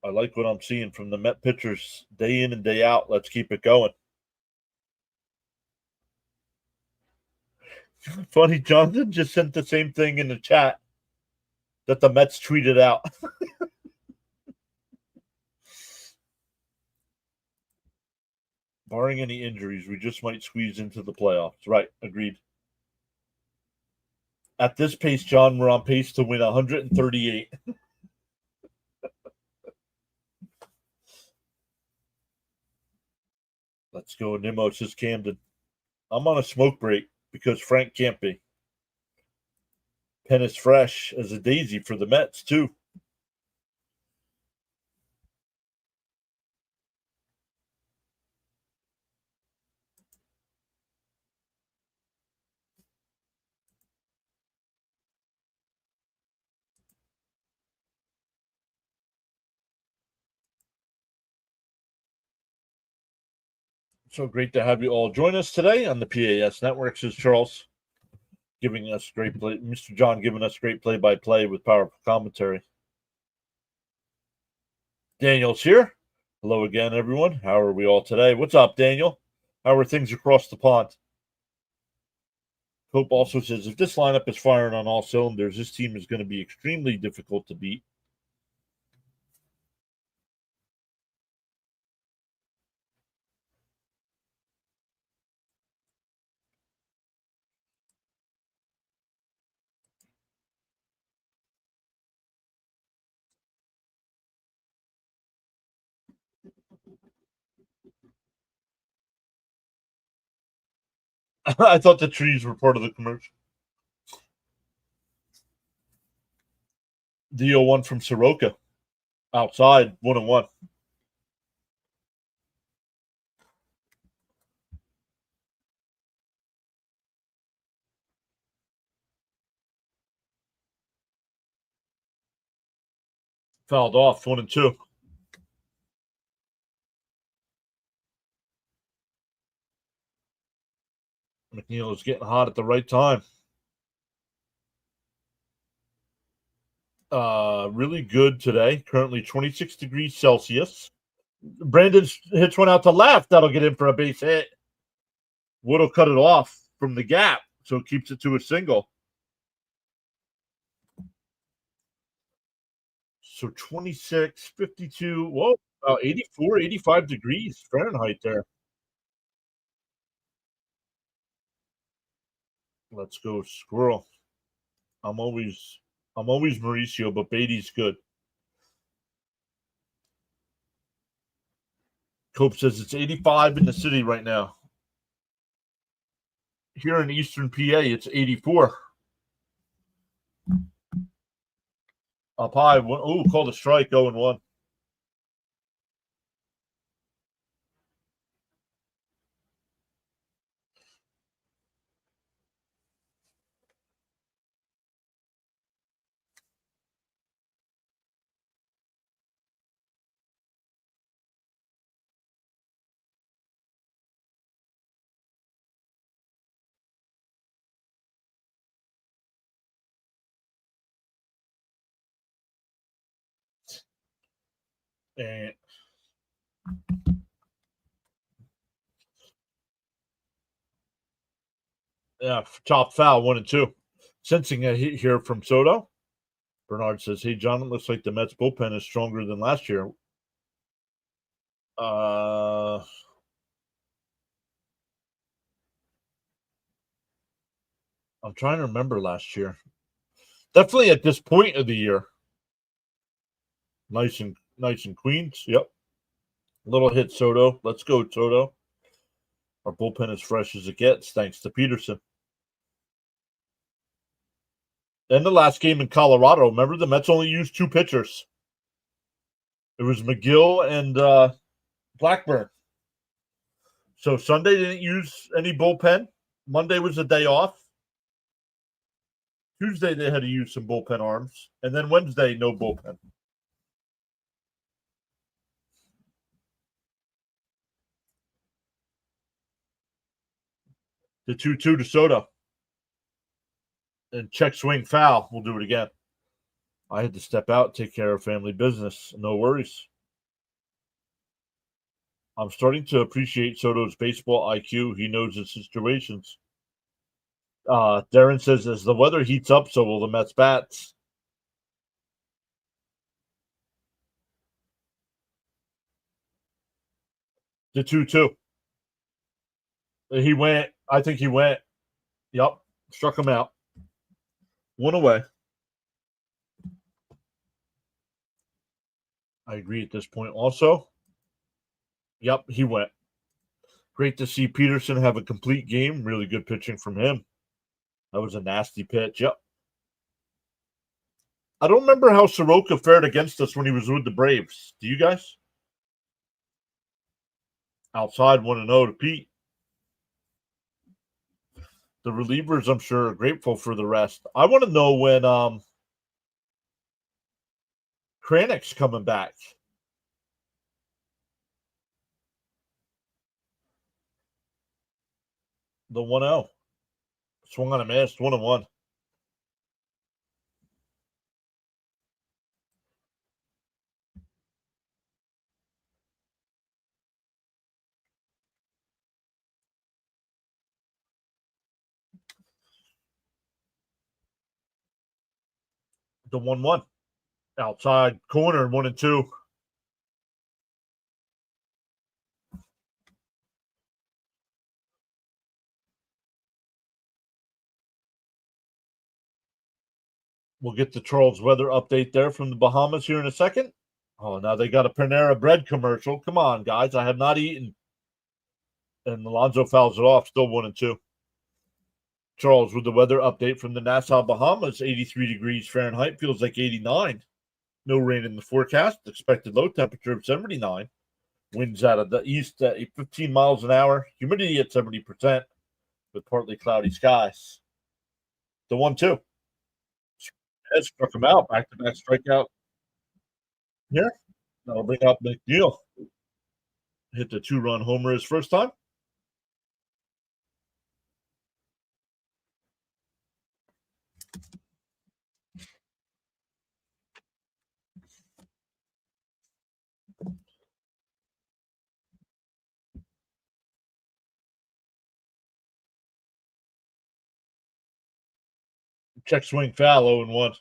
I like what I'm seeing from the Met pitchers day in and day out. Let's keep it going. Funny, Jonathan just sent the same thing in the chat that the Mets tweeted out. Barring any injuries, we just might squeeze into the playoffs. Right, agreed. At this pace, John, we're on pace to win 138. Let's go. Nimmo says Camden. I'm on a smoke break because Frank can't be. Pen is fresh as a daisy for the Mets, too. So great to have you all join us today on the PAS Network, says Charles, giving us great play. Mr. John giving us great play-by-play with powerful commentary. Daniel's here. Hello again, everyone. How are we all today? What's up, Daniel? How are things across the pond? Hope also says, if this lineup is firing on all cylinders, this team is going to be extremely difficult to beat. I thought the trees were part of the commercial. The 0-1 from Soroka. Outside, 1-1. Fouled off, 1-2. McNeil is getting hot at the right time. Really good today. Currently 26 degrees Celsius. Brandon hits one out to left. That'll get in for a base hit. Wood will cut it off from the gap, so it keeps it to a single. So 26, 52, whoa, 84, 85 degrees Fahrenheit there. Let's go, squirrel. I'm always Mauricio, but Beatty's good. Cope says it's 85 in the city right now. Here in Eastern PA, it's 84. Up high. Oh, called a strike, 0-1. And yeah, top foul, 1-2. Sensing a hit here from Soto. Bernard says, hey, John, it looks like the Mets bullpen is stronger than last year. I'm trying to remember last year. Definitely at this point of the year. Nice and Queens. Yep. Little hit, Soto. Let's go, Soto. Our bullpen is fresh as it gets, thanks to Peterson. And the last game in Colorado, remember the Mets only used 2 pitchers. It was McGill and Blackburn. So Sunday didn't use any bullpen. Monday was a day off. Tuesday they had to use some bullpen arms. And then Wednesday, no bullpen. The 2-2 to Soto. And check swing foul. We'll do it again. I had to step out, take care of family business. No worries. I'm starting to appreciate Soto's baseball IQ. He knows his situations. Darren says, as the weather heats up, so will the Mets bats. The 2-2. He went. I think he went. Yep. Struck him out. One away. I agree at this point also. Yep, he went. Great to see Peterson have a complete game. Really good pitching from him. That was a nasty pitch. Yep. I don't remember how Soroka fared against us when he was with the Braves. Do you guys? Outside 1-0 to Pete. The relievers, I'm sure, are grateful for the rest. I want to know when Kranick's coming back. The 1-0. Swung on a miss, 1-1. The 1-1. Outside corner, 1-2. We'll get the Charles weather update there from the Bahamas here in a second. Oh, now they got a Panera Bread commercial. Come on, guys. I have not eaten. And Alonso fouls it off, still 1-2. Charles with the weather update from the Nassau, Bahamas. 83 degrees Fahrenheit, feels like 89. No rain in the forecast. Expected low temperature of 79. Winds out of the east at 15 miles an hour. Humidity at 70% with partly cloudy skies. The 1-2. Has struck him out. Back-to-back strikeout here. That'll bring up McNeil. Hit the 2-run homer his first time. Check swing foul, 0-1.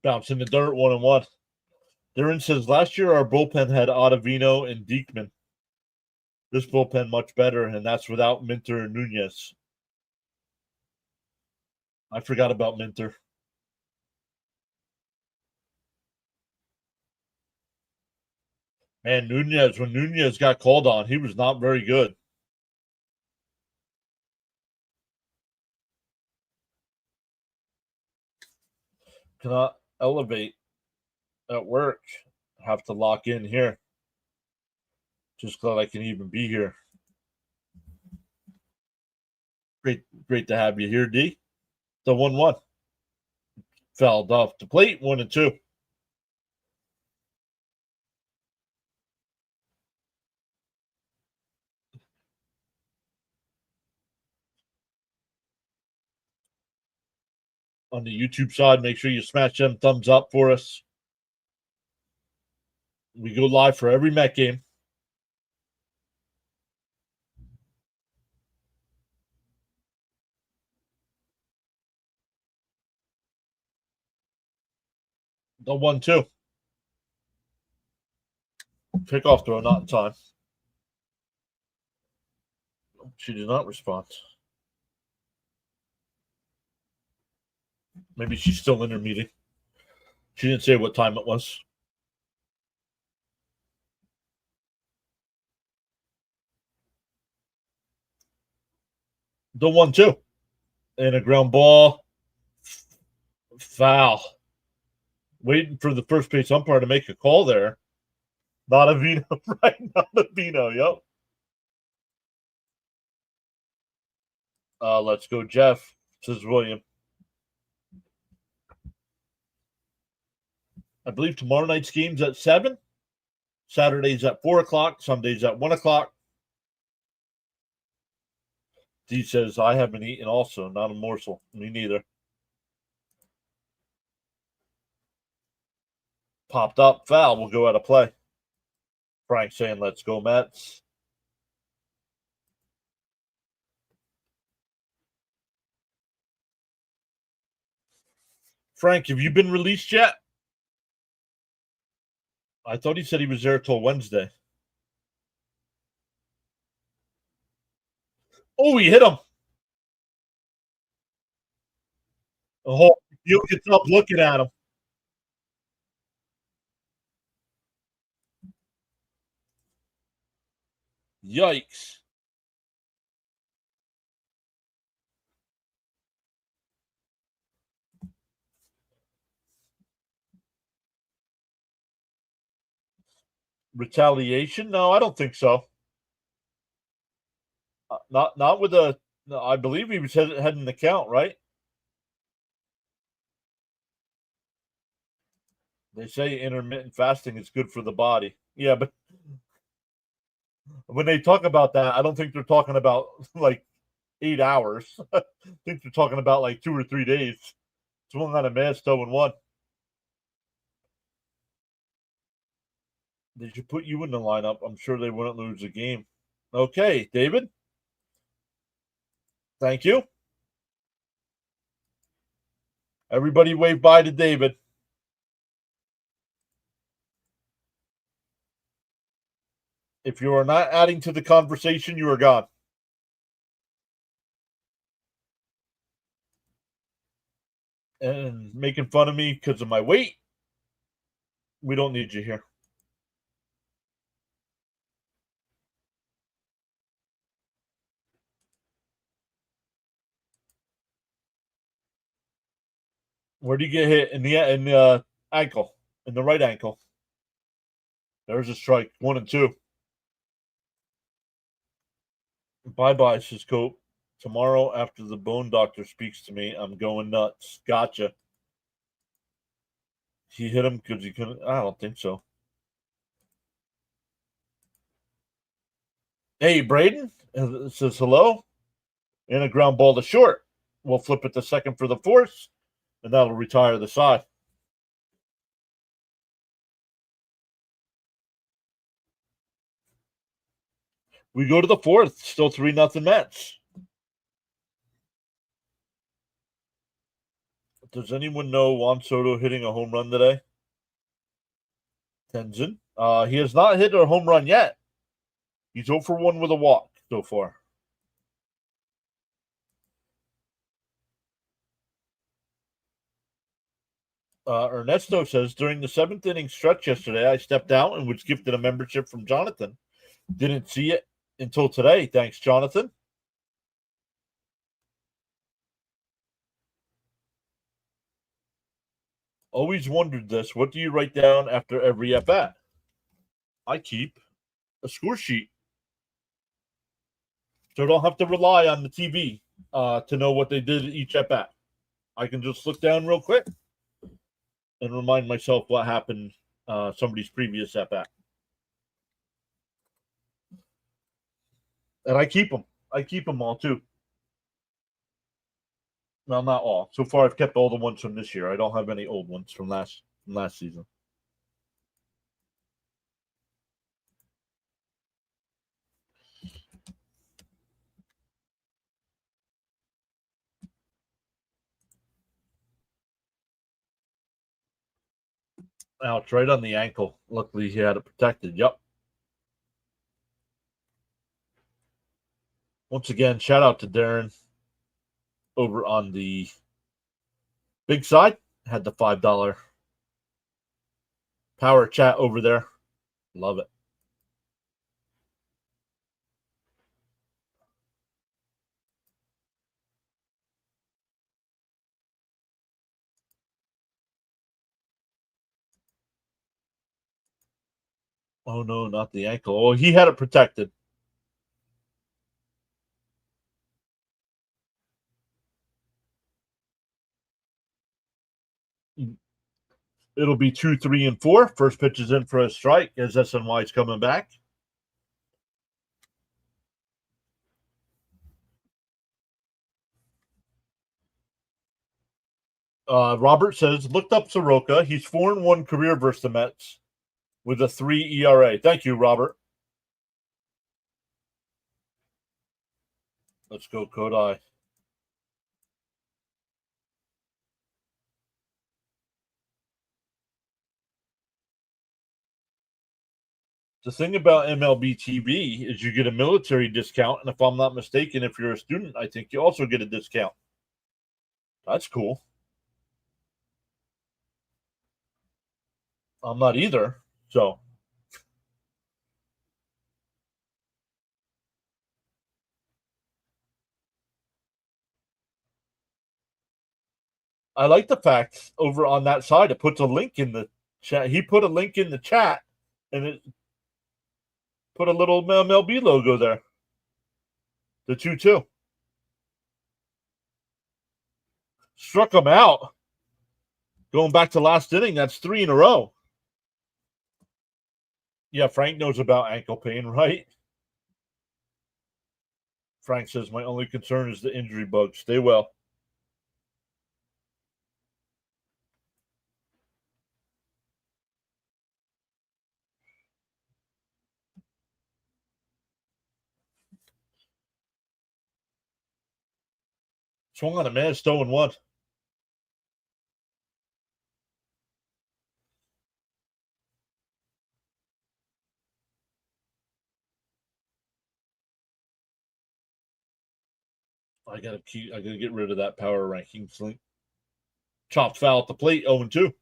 Bounce in the dirt, 1-1. Darren says last year our bullpen had Ottavino and Diekman. This bullpen much better, and that's without Minter and Nunez. I forgot about Minter. Man, Nunez, when Nunez got called on, he was not very good. Cannot elevate at work. Have to lock in here. Just glad I can even be here. Great to have you here, D. The 1-1. Fouled off the plate, 1-2. On the YouTube side, make sure you smash them thumbs up for us. We go live for every Met game. The 1-2. Kickoff throw, not in time. She did not respond. Maybe she's still in her meeting. She didn't say what time it was. The 1-2. And a ground ball. Foul. Waiting for the first base umpire to make a call there. Not a Vino, right? Not a Vino, yep. Let's go, Jeff, says William. I believe tomorrow night's game's at 7. Saturday's at 4 o'clock. Sunday's at 1 o'clock. D says, I haven't eaten also. Not a morsel. Me neither. Popped up. Foul. We'll go out of play. Frank saying, let's go, Mets. Frank, have you been released yet? I thought he said he was there till Wednesday. Oh, he hit him. Oh, you gets up looking at him. Yikes. Retaliation? No, I don't think so. Not with a. No, I believe he was heading the count, right? They say intermittent fasting is good for the body. Yeah, but when they talk about that, I don't think they're talking about like 8 hours. I think they're talking about like 2 or 3 days. Swung on a mass 0-1. They should put you in the lineup. I'm sure they wouldn't lose the game. Okay, David. Thank you. Everybody wave bye to David. If you are not adding to the conversation, you are gone. And making fun of me because of my weight. We don't need you here. Where do you get hit? In the ankle. In the right ankle. There's a strike. 1-2. Bye-bye, says Cope. Tomorrow, after the bone doctor speaks to me, I'm going nuts. Gotcha. He hit him because he couldn't. I don't think so. Hey, Braden says hello. And a ground ball to short. We'll flip it to second for the force, and that'll retire the side. We go to the fourth. Still 3-0 Mets. Does anyone know Juan Soto hitting a home run today? Tenzin. He has not hit a home run yet. He's 0 for 1 with a walk so far. Ernesto says, during the 7th inning stretch yesterday, I stepped out and was gifted a membership from Jonathan. Didn't see it until today. Thanks, Jonathan. Always wondered this. What do you write down after every at-bat? I keep a score sheet. So I don't have to rely on the TV to know what they did each at-bat. I can just look down real quick and remind myself what happened somebody's previous at-bat. And I keep them. I keep them all, too. Well, not all. So far, I've kept all the ones from this year. I don't have any old ones from last season. Ouch, right on the ankle. Luckily, he had it protected. Yep. Once again, shout out to Darren over on the big side. Had the $5 power chat over there. Love it. Oh, no, not the ankle. Oh, he had it protected. It'll be 2, 3, and 4. First pitch is in for a strike as SNY is coming back. Robert says, looked up Soroka. He's 4-1 career versus the Mets with a 3 ERA. Thank you, Robert. Let's go, Kodai. The thing about MLB TV is you get a military discount, and if I'm not mistaken, if you're a student, I think you also get a discount. That's cool. I'm not either, so. I like the fact over on that side it puts a link in the chat. He put a link in the chat, and it put a little MLB logo there. The 2-2. Struck him out. Going back to last inning, that's 3 in a row. Yeah, Frank knows about ankle pain, right? Frank says, my only concern is the injury bug. Stay well. Swung on a man, stolen 1. I gotta get rid of that power rankings link. Chopped foul at the plate, 0-2.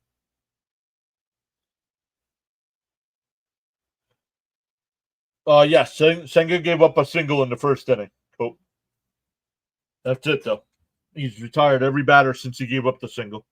Yes, Senga gave up a single in the first inning. Oh. That's it, though. He's retired every batter since he gave up the single.